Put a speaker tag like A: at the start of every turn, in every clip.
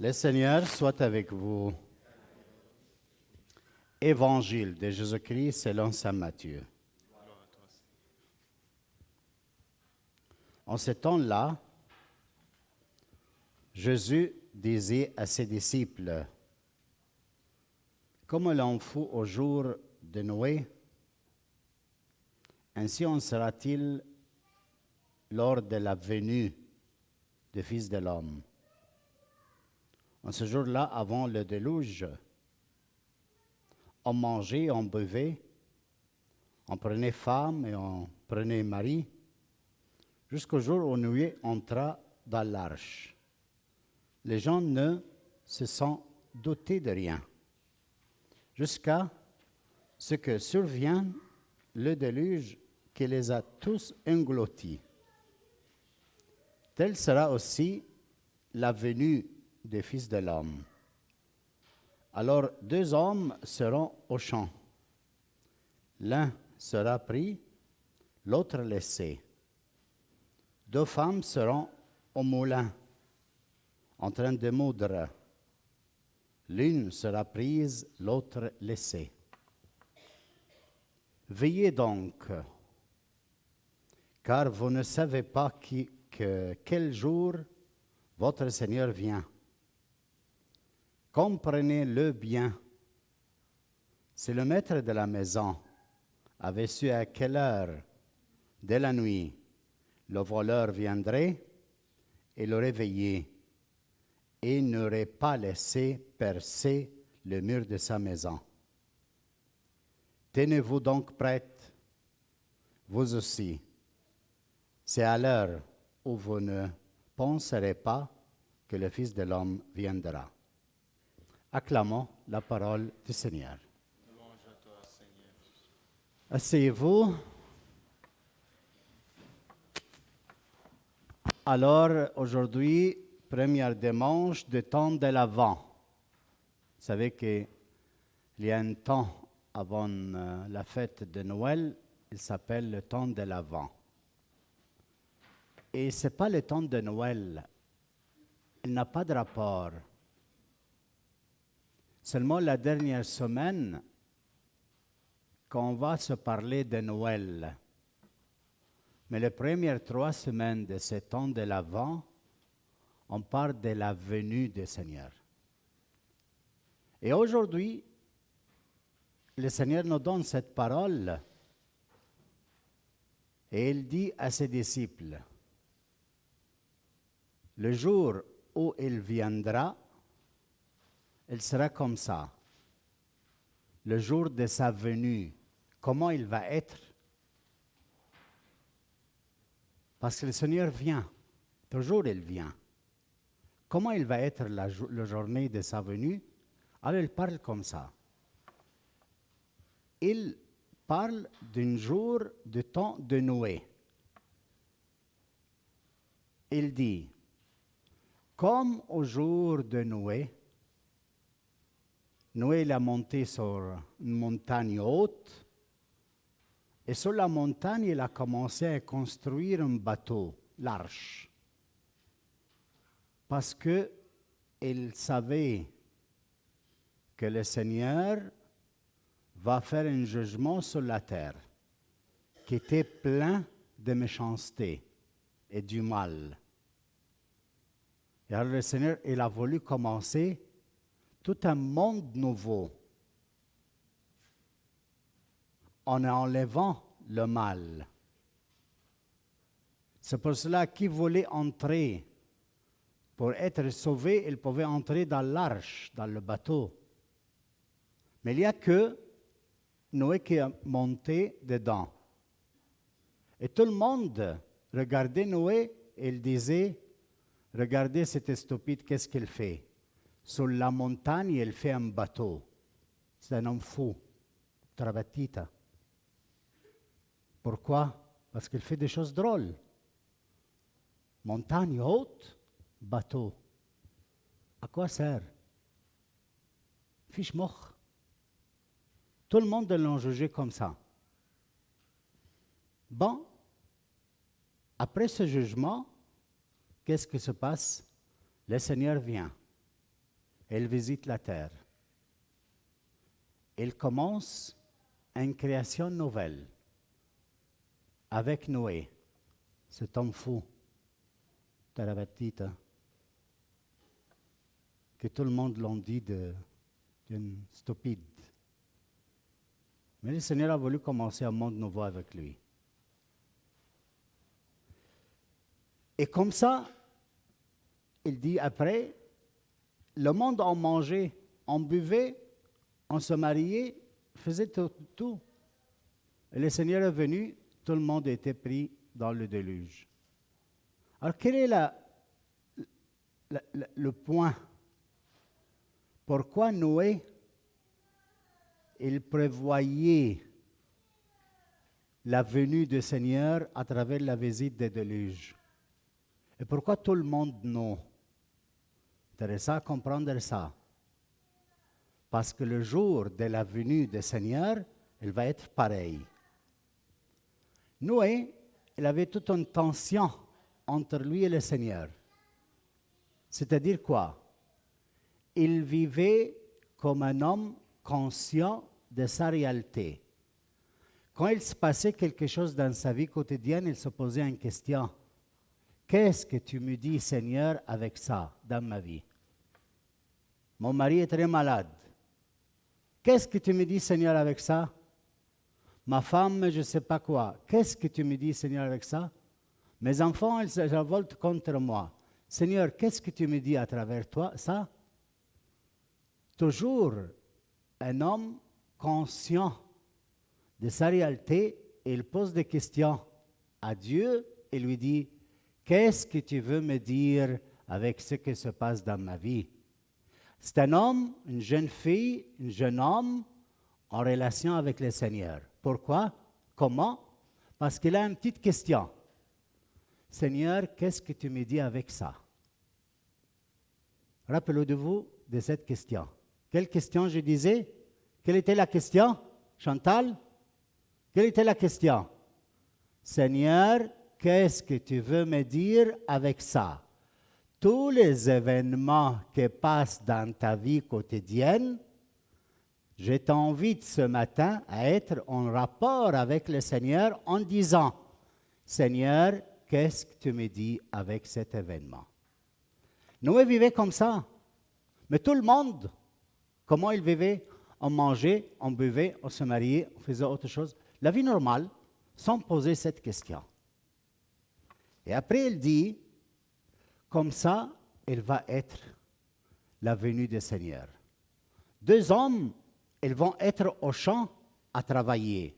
A: Le Seigneur soit avec vous. Évangile de Jésus-Christ selon saint Matthieu. En ce temps-là, Jésus disait à ses disciples, « Comme l'on fut au jour de Noé, ainsi en sera-t-il lors de la venue du Fils de l'homme. En ce jour-là, avant le déluge, on mangeait, on buvait, on prenait femme et on prenait mari, jusqu'au jour où Noé entra dans l'arche. Les gens ne se sont doutés de rien, jusqu'à ce que survienne le déluge qui les a tous engloutis. Telle sera aussi la venue du Fils de l'homme. Alors 2 hommes seront au champ. L'un sera pris, l'autre laissé. 2 femmes seront au moulin, en train de moudre. L'une sera prise, l'autre laissée. Veillez donc, car vous ne savez pas quel jour votre Seigneur vient. Comprenez-le bien. Si le maître de la maison avait su à quelle heure de la nuit le voleur viendrait, il l'aurait veillé et n'aurait pas laissé percer le mur de sa maison. Tenez-vous donc prêtes, vous aussi. C'est à l'heure où vous ne penserez pas que le Fils de l'homme viendra. Acclamons la parole du Seigneur.
B: Louange à toi, Seigneur.
A: Asseyez-vous. Alors, aujourd'hui, première dimanche du temps de l'Avent. Vous savez qu'il y a un temps avant la fête de Noël, il s'appelle le temps de l'Avent. Et ce n'est pas le temps de Noël. Il n'a pas de rapport. Seulement la dernière semaine, qu'on va se parler de Noël. Mais les premières 3 semaines de ce temps de l'Avent, on parle de la venue du Seigneur. Et aujourd'hui, le Seigneur nous donne cette parole et il dit à ses disciples, le jour où il viendra, il sera comme ça. Le jour de sa venue, comment il va être? Parce que le Seigneur vient, toujours il vient. Comment il va être la journée de sa venue? Alors il parle comme ça. Il parle d'un jour du temps de Noé. Il dit, comme au jour de Noé, Noé il a monté sur une montagne haute, et sur la montagne, il a commencé à construire un bateau, l'arche. Parce qu'il savait que le Seigneur va faire un jugement sur la terre qui était plein de méchanceté et du mal. Et alors le Seigneur, il a voulu commencer tout un monde nouveau en enlevant le mal. C'est pour cela qu'il voulait entrer. Pour être sauvé, il pouvait entrer dans l'arche, dans le bateau. Mais il n'y a que Noé qui est monté dedans. Et tout le monde regardait Noé et il disait, regardez cet stupide, qu'est-ce qu'il fait? Sur la montagne, il fait un bateau. C'est un homme fou, travatita. Pourquoi? Parce qu'il fait des choses drôles. Montagne haute, bateau. À quoi sert? Fiche mort. Tout le monde l'a jugé comme ça. Bon, après ce jugement, qu'est-ce qui se passe? Le Seigneur vient. Elle visite la terre. Elle commence une création nouvelle avec Noé, cet homme fou, Tarabatita, que tout le monde l'ont dit d'une stupide. Mais le Seigneur a voulu commencer un monde nouveau avec lui. Et comme ça, il dit après, le monde en mangeait, en buvait, on se mariait, faisait tout. Et le Seigneur est venu, tout le monde était pris dans le déluge. Alors quel est le point? Pourquoi Noé, il prévoyait la venue du Seigneur à travers la visite des déluges? Et pourquoi tout le monde non? Intéressant à comprendre ça. Parce que le jour de la venue du Seigneur, il va être pareil. Noé, il avait toute une tension entre lui et le Seigneur. C'est-à-dire quoi? Il vivait comme un homme conscient de sa réalité. Quand il se passait quelque chose dans sa vie quotidienne, il se posait une question. Qu'est-ce que tu me dis, Seigneur, avec ça dans ma vie? Mon mari est très malade. Qu'est-ce que tu me dis, Seigneur, avec ça? Ma femme, je ne sais pas quoi. Qu'est-ce que tu me dis, Seigneur, avec ça? Mes enfants, ils se révoltent contre moi. Seigneur, qu'est-ce que tu me dis à travers toi, ça? Toujours un homme conscient de sa réalité, et il pose des questions à Dieu et lui dit, qu'est-ce que tu veux me dire avec ce qui se passe dans ma vie? C'est un homme, une jeune fille, un jeune homme en relation avec le Seigneur. Pourquoi? Comment? Parce qu'il a une petite question. Seigneur, qu'est-ce que tu me dis avec ça? Rappelez-vous de cette question. Quelle question je disais? Quelle était la question? Chantal? Quelle était la question? Seigneur, qu'est-ce que tu veux me dire avec ça? Tous les événements qui passent dans ta vie quotidienne, je t'invite ce matin à être en rapport avec le Seigneur en disant, Seigneur, qu'est-ce que tu me dis avec cet événement? Noé vivait comme ça. Mais tout le monde, comment il vivait? On mangeait, on buvait, on se mariait, on faisait autre chose. La vie normale, sans poser cette question. Et après, il dit, comme ça, il va être la venue du Seigneur. Deux hommes, ils vont être au champ à travailler.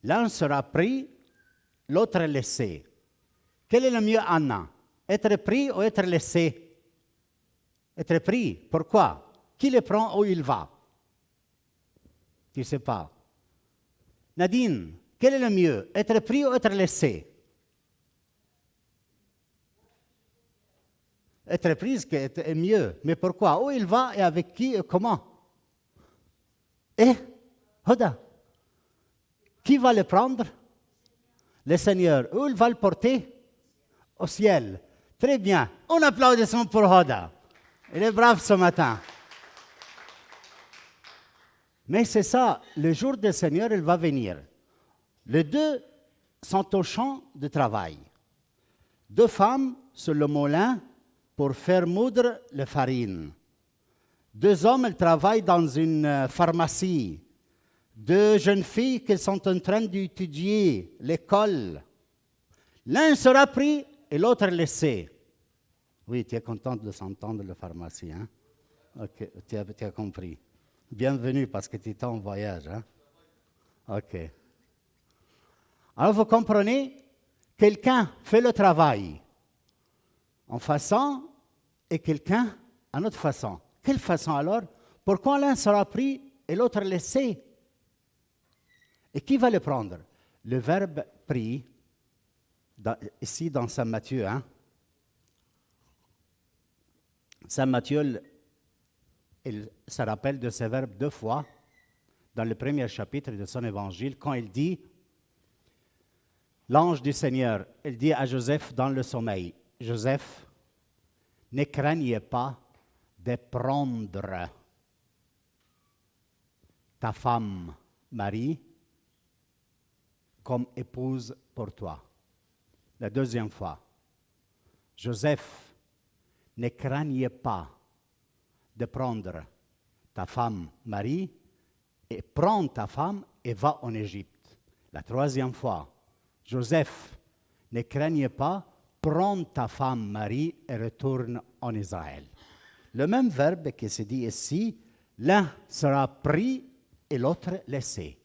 A: L'un sera pris, l'autre laissé. Quel est le mieux, Anna? Être pris ou être laissé? Être pris. Pourquoi? Qui le prend où il va? Tu ne sais pas. Nadine, quel est le mieux? Être pris ou être laissé? Être prise est mieux. Mais pourquoi? Où il va et avec qui et comment? Et, Hoda, qui va le prendre? Le Seigneur. Où il va le porter? Au ciel. Très bien. Un applaudissement pour Hoda. Il est brave ce matin. Mais c'est ça, le jour du Seigneur, il va venir. Les deux sont au champ de travail. Deux femmes sur le moulin pour faire moudre la farine. Deux hommes, ils travaillent dans une pharmacie. Deux jeunes filles qui sont en train d'étudier l'école. L'un sera pris et l'autre laissé. Oui, tu es contente de s'entendre la pharmacie, hein? Ok, tu as compris. Bienvenue parce que tu es en voyage, hein? Ok. Alors vous comprenez, quelqu'un fait le travail en façon et quelqu'un à notre façon. Quelle façon alors? Pourquoi l'un sera pris et l'autre laissé? Et qui va le prendre? Le verbe pris, ici dans Saint Matthieu, hein? Saint Matthieu, il se rappelle de ce verbe deux fois dans le premier chapitre de son évangile, quand il dit, l'ange du Seigneur, il dit à Joseph dans le sommeil, Joseph, ne craignez pas de prendre ta femme, Marie, comme épouse pour toi. La deuxième fois, Joseph, ne craignez pas de prendre ta femme, Marie, et prends ta femme et va en Égypte. La troisième fois, Joseph, ne craignez pas, prends ta femme, Marie, et retourne en Israël. Le même verbe qui se dit ici, l'un sera pris et l'autre laissé.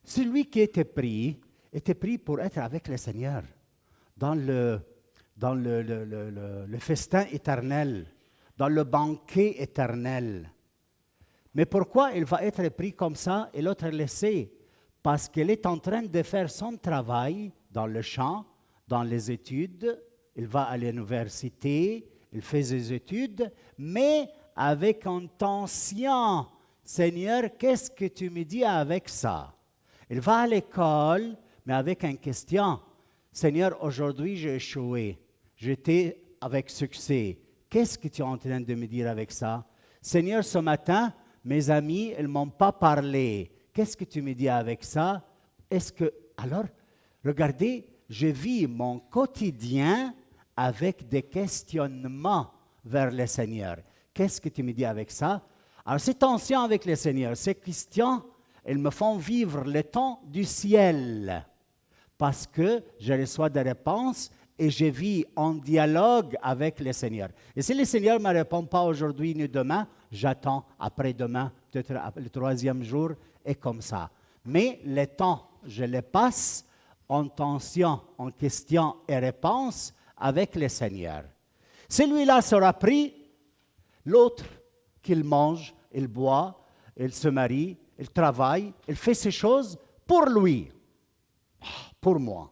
A: Celui qui était pris pour être avec le Seigneur dans le festin éternel, dans le banquet éternel. Mais pourquoi il va être pris comme ça et l'autre laissé? Parce qu'il est en train de faire son travail dans le champ, dans les études. Il va à l'université, il fait ses études, mais avec intention. Seigneur, qu'est-ce que tu me dis avec ça? Il va à l'école, mais avec une question. Seigneur, aujourd'hui j'ai échoué. J'étais avec succès. Qu'est-ce que tu es en train de me dire avec ça? Seigneur, ce matin, mes amis, ils ne m'ont pas parlé. Qu'est-ce que tu me dis avec ça? Alors, regardez, je vis mon quotidien avec des questionnements vers le Seigneur. Qu'est-ce que tu me dis avec ça? Alors, ces tensions avec le Seigneur, ces questions, elles me font vivre le temps du ciel. Parce que je reçois des réponses et je vis en dialogue avec le Seigneur. Et si le Seigneur ne me répond pas aujourd'hui ni demain, j'attends après-demain, peut-être le troisième jour, et comme ça. Mais le temps, je le passe en tension, en questions et réponses avec le Seigneur. Celui-là sera pris, l'autre qu'il mange, il boit, il se marie, il travaille, il fait ces choses pour lui, pour moi.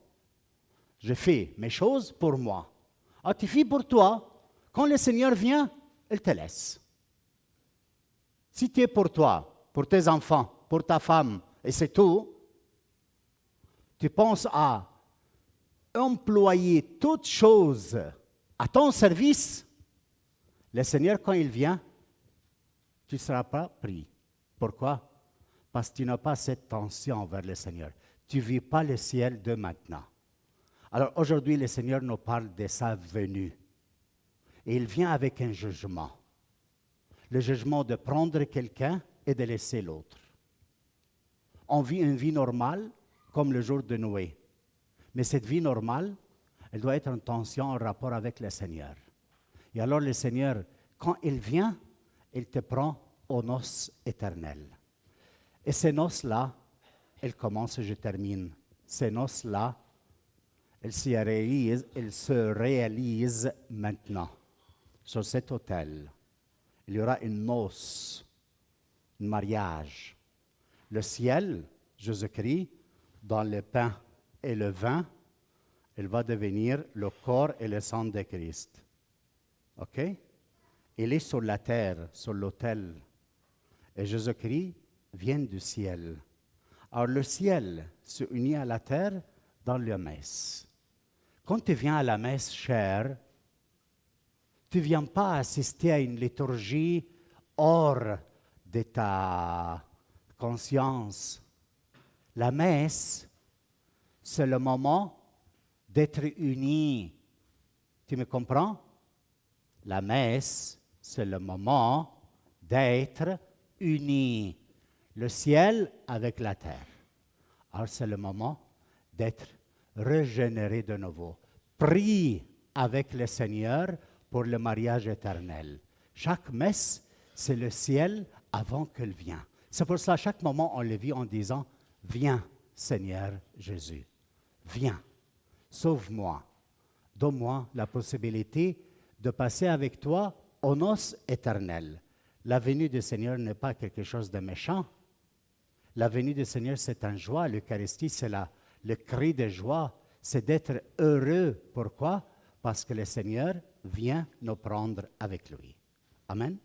A: Je fais mes choses pour moi. Ah, tu fais pour toi. Quand le Seigneur vient, il te laisse. Si tu es pour toi, pour tes enfants, pour ta femme, et c'est tout, tu penses à employer toutes choses à ton service, le Seigneur, quand il vient, tu ne seras pas pris. Pourquoi? Parce que tu n'as pas cette tension vers le Seigneur. Tu ne vis pas le ciel de maintenant. Alors aujourd'hui, le Seigneur nous parle de sa venue. Et il vient avec un jugement. Le jugement de prendre quelqu'un et de laisser l'autre. On vit une vie normale comme le jour de Noé. Mais cette vie normale, elle doit être en tension, en rapport avec le Seigneur. Et alors le Seigneur, quand il vient, il te prend aux noces éternelles. Et ces noces-là, elles commencent et je termine. Ces noces-là, elles se réalisent maintenant. Sur cet autel, il y aura une noce, un mariage. Le ciel, Jésus-Christ, dans le pain et le vin, il va devenir le corps et le sang de Christ. OK? Il est sur la terre, sur l'autel. Et Jésus-Christ vient du ciel. Alors le ciel se unit à la terre dans la messe. Quand tu viens à la messe, cher, tu ne viens pas assister à une liturgie hors de ta conscience. La messe, c'est le moment d'être unis. Tu me comprends? La messe, c'est le moment d'être unis. Le ciel avec la terre. Alors c'est le moment d'être régénéré de nouveau. Prie avec le Seigneur pour le mariage éternel. Chaque messe, c'est le ciel avant qu'il vienne. C'est pour ça, à chaque moment, on le vit en disant, « Viens, Seigneur Jésus, viens, sauve-moi, donne-moi la possibilité de passer avec toi aux noces éternelles. » La venue du Seigneur n'est pas quelque chose de méchant. La venue du Seigneur, c'est une joie. L'Eucharistie, c'est le cri de joie. C'est d'être heureux. Pourquoi? Parce que le Seigneur vient nous prendre avec lui. Amen.